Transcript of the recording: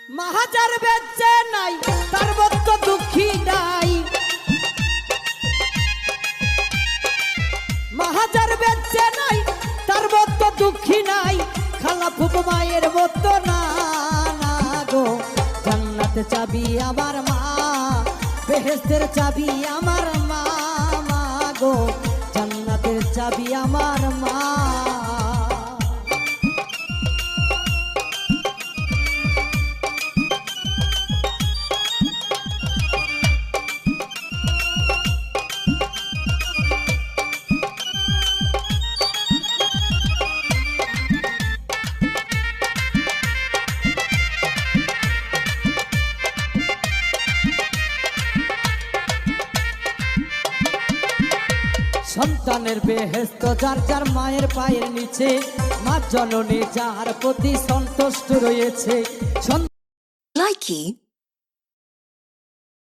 মাহাজার বেঁচে নাই তার মতো দুঃখী নাই, মাহাজার বেঁচে নাই তার মতো দুঃখী নাই, খালা ফুপু মায়ের মতো না না গো। জান্নাতে চাবি আমার মা, বেহেশতের চাবি আমার মা, মা গো জান্নাতের চাবি আমার মা। সন্তানের বেহেশত যার যার মায়ের পায়ের নিচে, মা জননী যার প্রতি সন্তুষ্ট রয়েছে। Likey